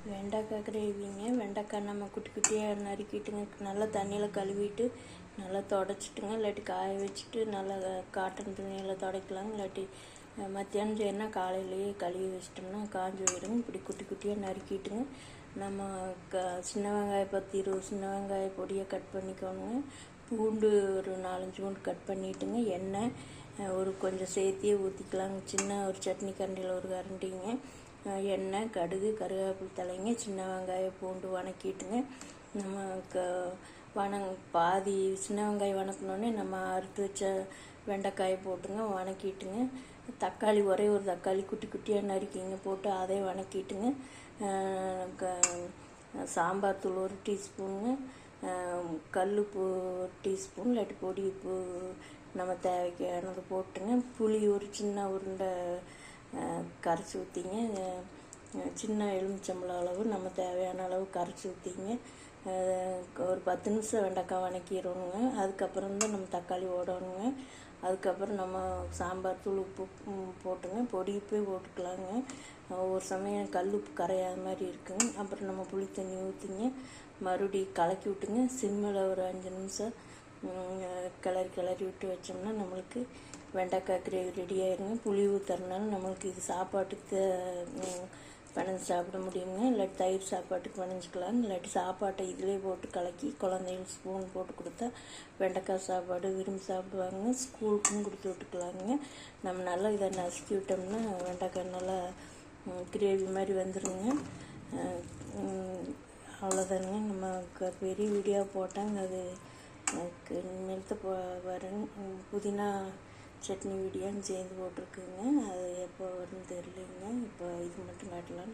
வெண்டைக்காய் கிரேவிங்க. வெண்டைக்காய் நம்ம குட்டி குட்டியாக நறுக்கிட்டுங்க, நல்லா தண்ணியில் கழுவிட்டு நல்லா துடைச்சிட்டுங்க, இல்லாட்டி காய வச்சுட்டு நல்லா காட்டன் துணியில் துடைக்கலாங்க. இல்லாட்டி மத்தியானம் செய்யணும்னா காலையிலேயே கழுவி வச்சிட்டோம்னா காஞ்சி போயிடுங்க. இப்படி குட்டி குட்டியாக நறுக்கிட்டுங்க, நம்ம சின்ன வெங்காயம் 10-20 சின்ன வெங்காய பொடியை கட் பண்ணிக்கோணுங்க. பூண்டு ஒரு 4-5 பூண்டு கட் பண்ணிவிட்டுங்க, எண்ணெய் ஒரு கொஞ்சம் சேர்த்தியே ஊற்றிக்கலாங்க. சின்ன ஒரு சட்னி கரண்டியில் ஒரு கரண்டிங்க எண்ணெய், கடுகு, கருவேப்பிலை தலைங்க, சின்ன வெங்காயம் பூண்டு வணக்கிட்டுங்க. நம்ம பாதி சின்ன வெங்காயம் வணக்கினோடனே நம்ம அறுத்து வச்ச வெண்டைக்காயை போட்டுங்க வணக்கிட்டுங்க. தக்காளி ஒரே ஒரு தக்காளி குட்டி குட்டியாக நறுக்கிங்க போட்டு அதை வணக்கிட்டுங்க. சாம்பார் தூள் 1 டீஸ்பூனுங்க, கல்லுப்பு 1 டீஸ்பூன், இல்லாட்டி பொடி உப்பு நம்ம தேவைக்கானது போட்டுங்க. புளி ஒரு சின்ன உருண்டை கரைச்சி ஊற்றிங்க. சின்ன எலுமிச்சம்பழம் அளவு நம்ம தேவையான அளவு கரைச்சி ஊற்றிங்க. ஒரு 10 நிமிஷம் வெண்டைக்காய் வணக்கிடணுங்க. அதுக்கப்புறம் தான் நம்ம தக்காளி ஓடணுங்க. அதுக்கப்புறம் நம்ம சாம்பார் தூள் உப்பு போட்டுங்க, பொடி உப்பே போட்டுக்கலாங்க. ஒரு சமயம் கல் உப்பு கரையாத மாதிரி இருக்குங்க. அப்புறம் நம்ம புளி தண்ணி ஊற்றிங்க, மறுபடியும் கலக்கி விட்டுங்க. சிம்மில் ஒரு 5 நிமிஷம் கிளறி விட்டு வச்சோம்னா நம்மளுக்கு வெண்டைக்காய் கிரேவி ரெடி ஆயிருங்க. புளி ஊற்றுறதுனால நம்மளுக்கு இது சாப்பாட்டுக்கு பிணைஞ்சு சாப்பிட முடியுங்க. இல்லாட்டி தயிர் சாப்பாட்டுக்கு பிணைஞ்சிக்கலாம். இல்லாட்டி சாப்பாட்டை இதிலே போட்டு கலக்கி குழந்தைகள் ஸ்பூன் போட்டு கொடுத்தா வெண்டைக்காய் சாப்பாடு விரும்பி சாப்பிடுவாங்க. ஸ்கூலுக்கும் கொடுத்து விட்டுக்கலாங்க. நம்ம நல்லா இதை நசுக்கி விட்டோம்னா வெண்டைக்காய் நல்லா கிரேவி மாதிரி வந்துடுங்க. அவ்வளோதானுங்க. நம்ம பெரிய வீடியோ போட்டாங்க. அது இனிமேல்தான் வரேன். புதினா சட்னி வீடியோன்னு சேர்ந்து போட்டிருக்குங்க. அது எப்போ வரும்னு தெரியலைங்க. இப்போ இது மட்டும் காட்டலான்னு